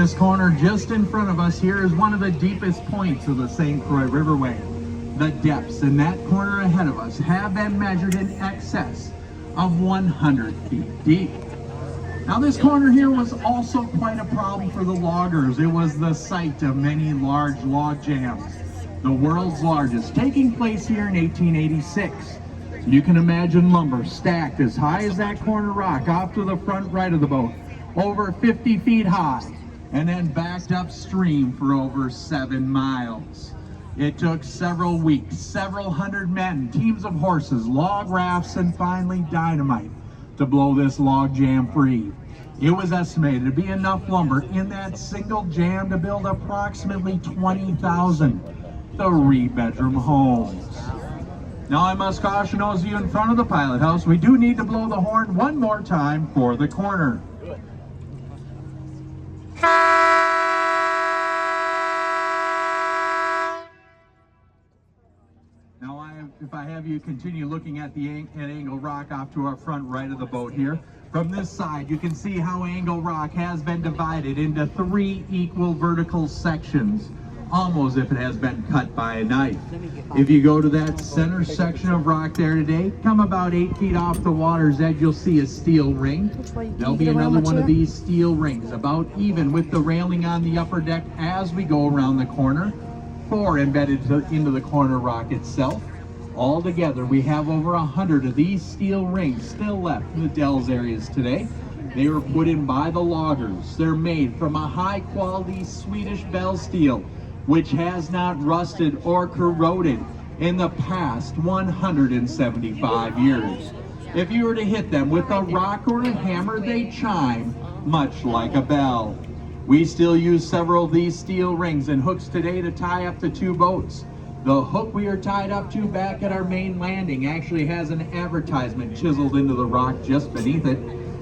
This corner just in front of us here is one of the deepest points of the St. Croix Riverway. The depths in that corner ahead of us have been measured in excess of 100 feet deep. Now this corner here was also quite a problem for the loggers. It was the site of many large log jams, the world's largest, taking place here in 1886. You can imagine lumber stacked as high as that corner rock off to the front right of the boat, over 50 feet high, and then backed upstream for over 7 miles. It took several weeks, several hundred men, teams of horses, log rafts, and finally dynamite to blow this log jam free. It was estimated to be enough lumber in that single jam to build approximately 20,000 3-bedroom homes. Now I must caution those of you in front of the pilot house, we do need to blow the horn one more time for the corner. If I have you continue looking at the Angle Rock off to our front right of the boat here, from this side you can see how Angle Rock has been divided into 3 equal vertical sections, almost if it has been cut by a knife. If you go to that center section of rock there today, come about 8 feet off the water's edge, you'll see a steel ring. There'll be another one of these steel rings, about even with the railing on the upper deck as we go around the corner, 4 embedded into the corner rock itself. Altogether, we have over 100 of these steel rings still left in the Dells areas today. They were put in by the loggers. They're made from a high-quality Swedish bell steel, which has not rusted or corroded in the past 175 years. If you were to hit them with a rock or a hammer, they chime much like a bell. We still use several of these steel rings and hooks today to tie up the 2 boats. The hook we are tied up to back at our main landing actually has an advertisement chiseled into the rock just beneath it.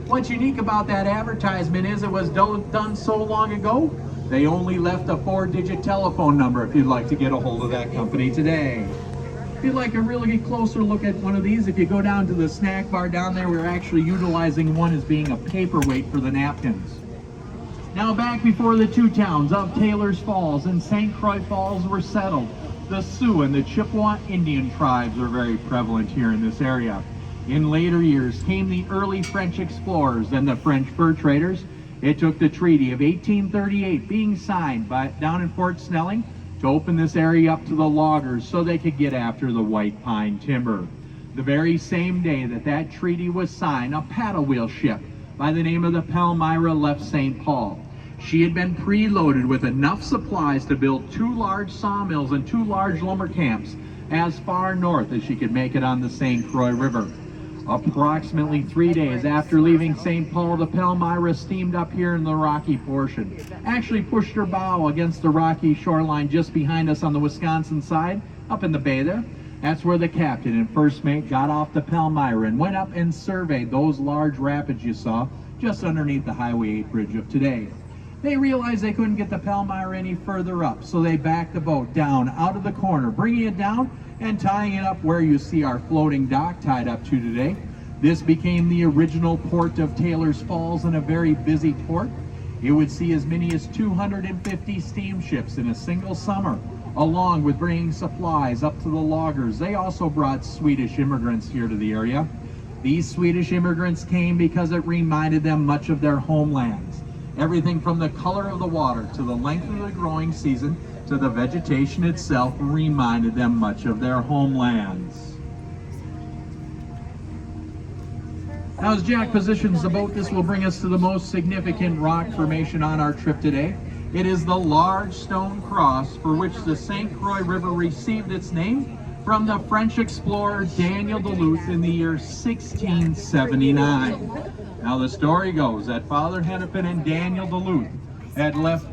What's unique about that advertisement is it was done so long ago, they only left a 4-digit telephone number if you'd like to get a hold of that company today. If you'd like a really closer look at one of these, if you go down to the snack bar down there, we're actually utilizing one as being a paperweight for the napkins. Now back before the 2 towns of Taylor's Falls and St. Croix Falls were settled, the Sioux and the Chippewa Indian tribes are very prevalent here in this area. In later years came the early French explorers and the French fur traders. It took the Treaty of 1838 being signed down in Fort Snelling to open this area up to the loggers so they could get after the white pine timber. The very same day that that treaty was signed, a paddle wheel ship by the name of the Palmyra left St. Paul. She had been preloaded with enough supplies to build 2 large sawmills and 2 large lumber camps as far north as she could make it on the St. Croix River. Approximately 3 days after leaving St. Paul, the Palmyra steamed up here in the rocky portion. Actually pushed her bow against the rocky shoreline just behind us on the Wisconsin side, up in the bay there. That's where the captain and first mate got off the Palmyra and went up and surveyed those large rapids you saw just underneath the Highway 8 bridge of today. They realized they couldn't get the Palmyra any further up, so they backed the boat down out of the corner, bringing it down and tying it up where you see our floating dock tied up to today. This became the original port of Taylor's Falls and a very busy port. It would see as many as 250 steamships in a single summer, along with bringing supplies up to the loggers. They also brought Swedish immigrants here to the area. These Swedish immigrants came because it reminded them much of their homelands. Everything from the color of the water to the length of the growing season to the vegetation itself reminded them much of their homelands. Now as Jack positions the boat, this will bring us to the most significant rock formation on our trip today. It is the large stone cross for which the St. Croix River received its name from the French explorer Daniel Duluth in the year 1679. Now the story goes that Father Hennepin and Daniel Duluth had left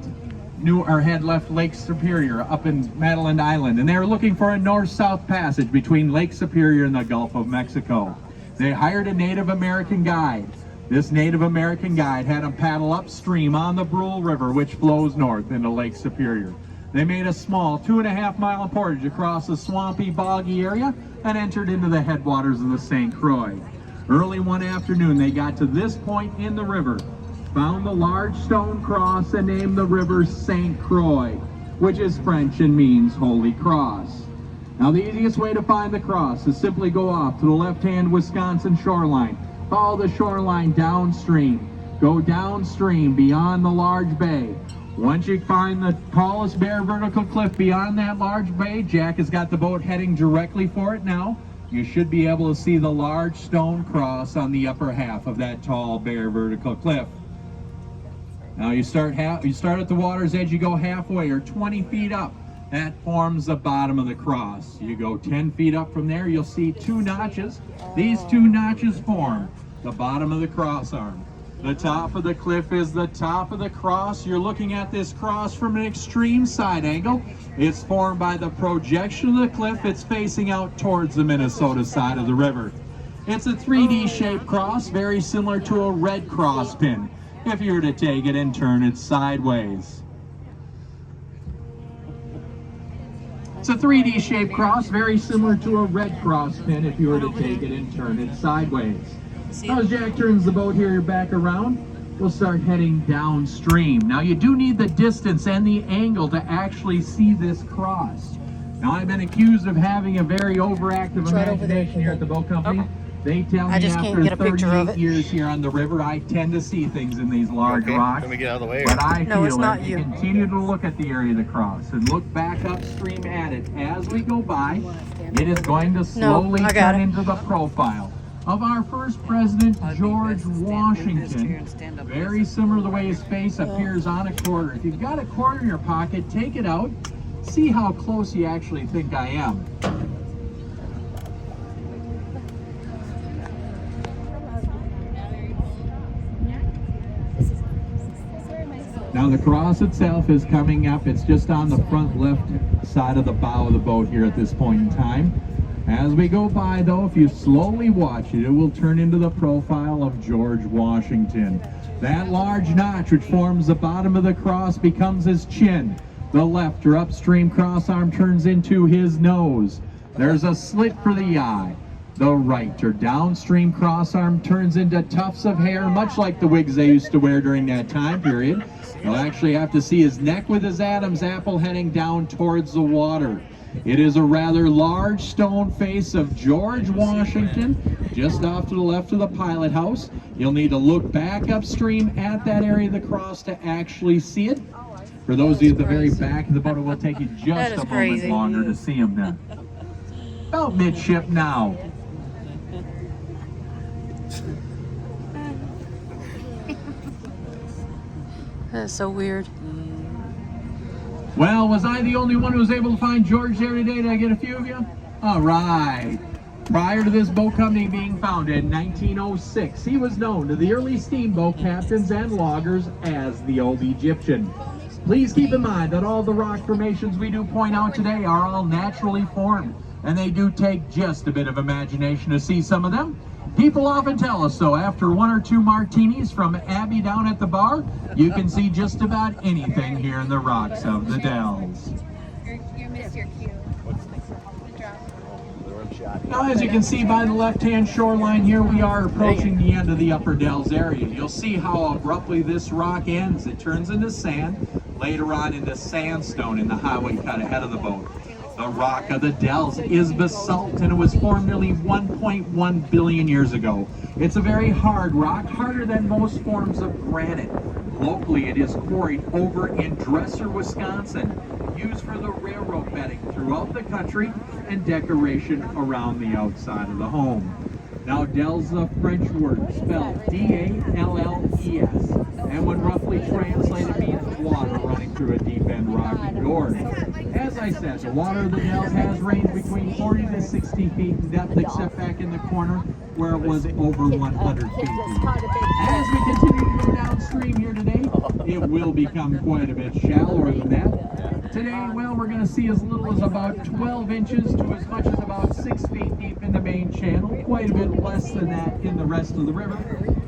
Lake Superior up in Madeline Island, and they were looking for a north-south passage between Lake Superior and the Gulf of Mexico. They hired a Native American guide. This Native American guide had them paddle upstream on the Brule River, which flows north into Lake Superior. They made a small 2.5-mile portage across a swampy, boggy area and entered into the headwaters of the St. Croix. Early one afternoon, they got to this point in the river. found the large stone cross and named the river St Croix, which is French and means Holy Cross. Now the easiest way to find the cross is simply go off to the left-hand Wisconsin shoreline, follow the shoreline downstream, go downstream beyond the large bay. Once you find the tallest bare vertical cliff beyond that large bay, Jack has got the boat heading directly for it now. You should be able to see the large stone cross on the upper half of that tall bare vertical cliff. Now you start at the water's edge, you go halfway or 20 feet up. That forms the bottom of the cross. You go 10 feet up from there, you'll see two notches. These two notches form the bottom of the cross arm. The top of the cliff is the top of the cross. You're looking at this cross from an extreme side angle. It's formed by the projection of the cliff. It's facing out towards the Minnesota side of the river. It's a 3D shaped cross, very similar to a red cross pin, if you were to take it and turn it sideways. It's a 3D shaped cross, very similar to a red cross pin if you were to take it and turn it sideways. Now as Jack turns the boat here back around, we'll start heading downstream. Now you do need the distance and the angle to actually see this cross. Now I've been accused of having a very overactive imagination here at the boat company. Okay. They tell me after 38 years here on the river, I tend to see things in these large rocks. Let me get out of the way. But I feel that you continue to look at the area of the cross and look back upstream at it as we go by. It is going to slowly turn into the profile of our first president, George Washington. Very similar to the way his face appears on a quarter. If you've got a quarter in your pocket, take it out. See how close you actually think I am. Now the cross itself is coming up. It's just on the front left side of the bow of the boat here at this point in time. As we go by though, if you slowly watch it, it will turn into the profile of George Washington. That large notch which forms the bottom of the cross becomes his chin. The left or upstream cross arm turns into his nose. There's a slit for the eye. The right or downstream cross arm turns into tufts of hair, much like the wigs they used to wear during that time period. You'll actually have to see his neck with his Adam's apple heading down towards the water. It is a rather large stone face of George Washington, just off to the left of the pilot house. You'll need to look back upstream at that area of the cross to actually see it. For those of you at the very back of the boat, it will take you just a moment longer to see him then. About midship now. That's so weird. Well, was I the only one who was able to find George there today? Did I get a few of you? All right. Prior to this boat company being founded in 1906, he was known to the early steamboat captains and loggers as the Old Egyptian. Please keep in mind that all the rock formations we do point out today are all naturally formed, and they do take just a bit of imagination to see some of them. People often tell us so. After one or two martinis from Abby down at the bar, you can see just about anything here in the rocks of the Dells. You missed your cue. Now, as you can see by the left-hand shoreline here, we are approaching the end of the Upper Dells area. You'll see how abruptly this rock ends. It turns into sand, later on into sandstone in the highway cut ahead of the boat. The rock of the Dells is basalt, and it was formed nearly 1.1 billion years ago. It's a very hard rock, harder than most forms of granite. Locally, it is quarried over in Dresser, Wisconsin, used for the railroad bedding throughout the country and decoration around the outside of the home. Now, Dells is a French word spelled D-A-L-L-E-S, and when roughly translated means water running through a deep and rocky gorge. As I said, the water of the Dells has ranged between 40 to 60 feet in depth, except back in the corner where it was over 100 feet deep. As we continue to go downstream here today, it will become quite a bit shallower than that. Today, well, we're going to see as little as about 12 inches to as much as about 6 feet deep in the main channel, quite a bit less than that in the rest of the river.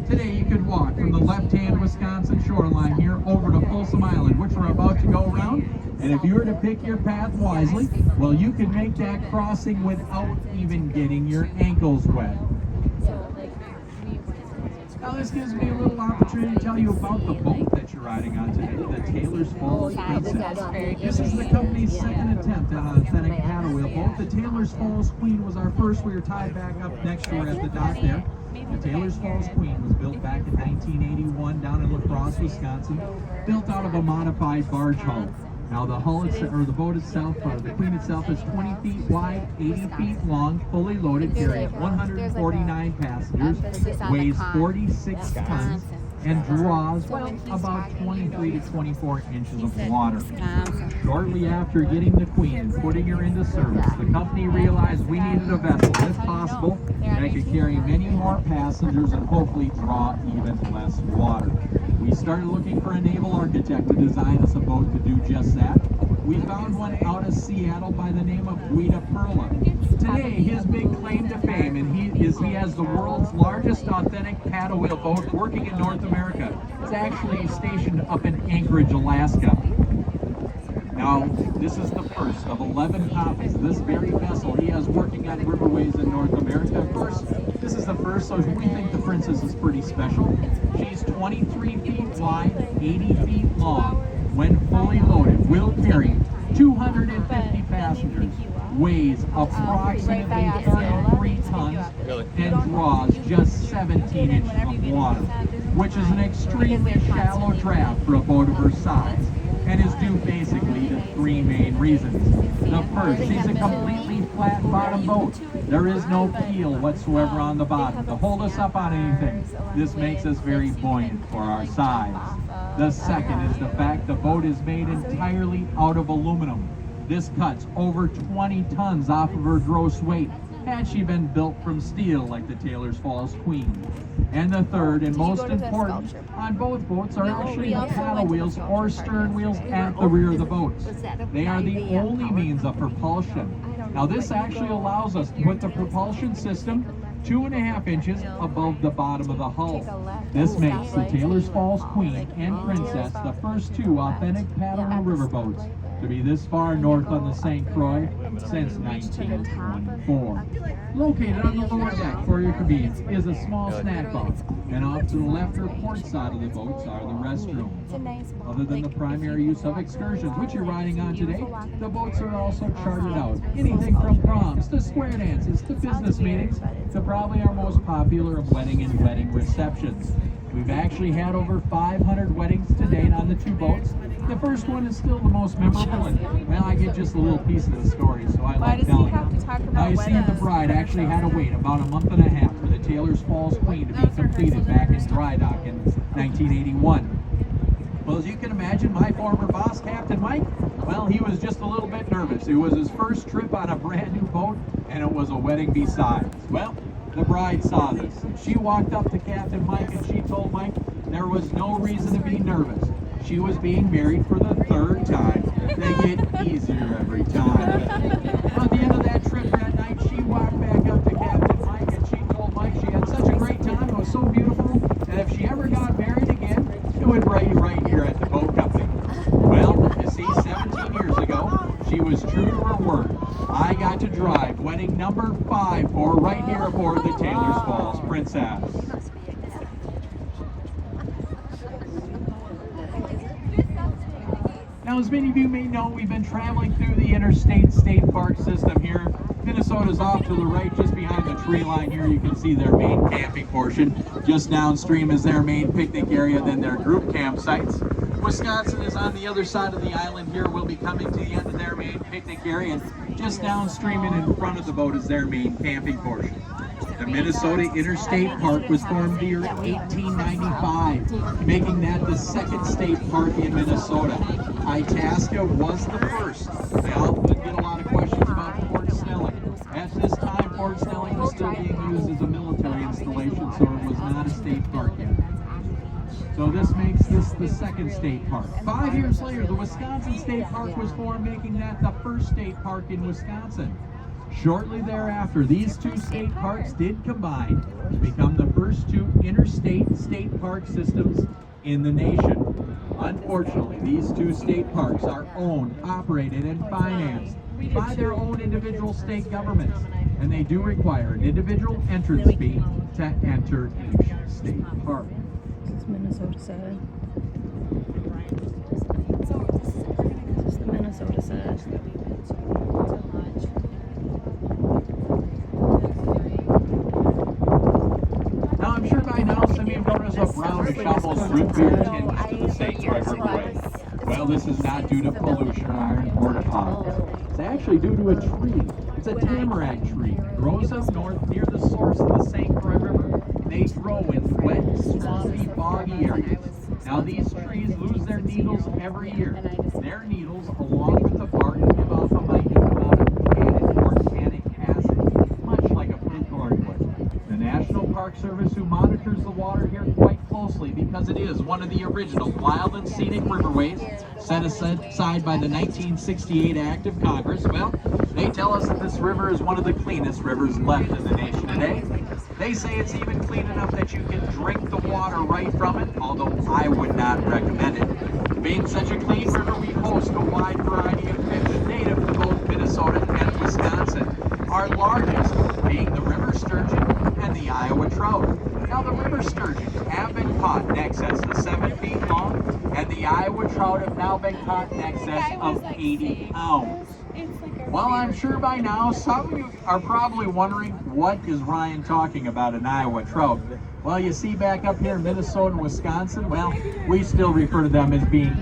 Today, you could walk from the left-hand Wisconsin shoreline here over to Folsom Island, which we're about to go around. And if you were to pick your path wisely, well, you could make that crossing without even getting your ankles wet. Now this gives me a little opportunity to tell you about the boat that you're riding on today, the Taylor's Falls Princess. This is the company's second attempt at an authentic paddle wheel boat. The Taylor's Falls Queen was our first. We were tied back up next to her at the dock there. The Taylor's Falls Queen was built back in 1981 down in La Crosse, Wisconsin, built out of a modified barge hull. Now the hull itself, or the boat itself, the Queen itself is 20 feet wide, 80 feet long, fully loaded, carries 149 passengers, weighs 46 tons, and draws, well, about 23 to 24 inches of water. Shortly after getting the Queen and putting her into service, the company realized we needed a vessel, if possible, that could carry many more passengers and hopefully draw even less water. We started looking for a naval architect to design us a boat to do just that. We found one out of Seattle by the name of Guida Perla. Today, his big claim to fame, and he has the world's largest authentic paddle wheel boat working in North America. It's actually stationed up in Anchorage, Alaska. Now, this is the first of 11 copies of this very vessel he has working on riverways in North America. Of course, this is the first, so we think the Princess is pretty special. She's 23 feet wide, 80 feet long. When fully loaded, will carry 250 passengers, weighs approximately 33 tons, and draws just 17 inches of water, which is an extremely shallow draft for a boat of her size, and is due basically to three main reasons. The first, she's a completely flat bottom boat. There is no keel whatsoever on the bottom to hold us up on anything. This makes us very buoyant for our size. The second is the fact the boat is made entirely out of aluminum. This cuts over 20 tons off of her gross weight, had she been built from steel like the Taylor's Falls Queen. And the third and most important on both boats are actually the paddle wheels or stern wheels at the rear of the boats. They are the only means of propulsion. Now this actually allows us to put the propulsion system 2.5 inches above the bottom of the hull. This makes the Taylor's Falls Queen and Princess the first two authentic paddle wheel riverboats to be this far north on the St. Croix since 1924. Located on the lower deck for your convenience is a small snack bar, and off to the left or port side of the boats are the restrooms. Other than the primary use of excursions, which you're riding on today, the boats are also chartered out. Anything from proms to square dances to business meetings to probably our most popular of wedding and wedding receptions. We've actually had over 500 weddings to date on the two boats. The first one is still the most memorable, and well, I get just a little piece of the story, so I like telling it. Now you see, the bride actually had to wait about a month and a half for the Taylor's Falls Queen to be completed back in dry dock in 1981. Well, as you can imagine, my former boss, Captain Mike, well, he was just a little bit nervous. It was his first trip on a brand new boat, and it was a wedding besides. Well, the bride saw this. She walked up to Captain Mike and she told Mike there was no reason to be nervous. She was being married for the third time. They get easier every time. At the end of that trip that night, she walked back up to Captain Mike and she told Mike she had such a great time, it was so beautiful, and if she ever got married again, it would be right here at the boat company. Well, you see, 17 years ago, she was true to her word. I got to drive wedding number 5 for her right here aboard the Taylor's Falls Princess. Now, as many of you may know, we've been traveling through the interstate state park system here. Minnesota's off to the right, just behind the tree line here. You can see their main camping portion. Just downstream is their main picnic area, then their group campsites. Wisconsin is on the other side of the island here. We'll be coming to the end of their main picnic area, and just downstream and in front of the boat is their main camping portion. The Minnesota Interstate Park was formed the year 1895, making that the second state park in Minnesota. Itasca was the first. I often get a lot of questions about Fort Snelling. At this time, Fort Snelling was still being used as a military installation, so it was not a state park yet. So this makes this the second state park. 5 years later, the Wisconsin State Park was formed, making that the first state park in Wisconsin. Shortly thereafter, these two state parks did combine to become the first two interstate state park systems in the nation. Unfortunately, these two state parks are owned, operated, and financed by their own individual state governments. And they do require an individual entrance fee to enter each state park. It's Minnesota side. This is the Minnesota side. Now, I'm sure by now some of you have noticed a brown shovels root beer tinge to the St Croix River. Well, this is not due to pollution or iron ore deposits. It's actually due to a tree. It's a tamarack tree. It grows up north near the source of the St Croix River. They grow in wet, swampy, boggy areas. Now, these trees lose their needles every year. Their needles, along with the bark, give off a minute amount of added organic acid, much like a flintlock would. The National Park Service, who monitors the water here quite closely because it is one of the original wild and scenic riverways set aside by the 1968 Act of Congress, well, they tell us that this river is one of the cleanest rivers left in the nation today. They say it's even clean enough that you can drink the water right from it, although I would not recommend it. Being such a clean river, we host a wide variety of fish native to both Minnesota and Wisconsin. Our largest being the river sturgeon and the Iowa trout. Now, the river sturgeon have been caught in excess of 7 feet long, and the Iowa trout have now been caught in excess of 80 pounds. Well, I'm sure by now some of you are probably wondering, what is Ryan talking about, an Iowa trout? Well, you see back up here in Minnesota and Wisconsin, well, we still refer to them as being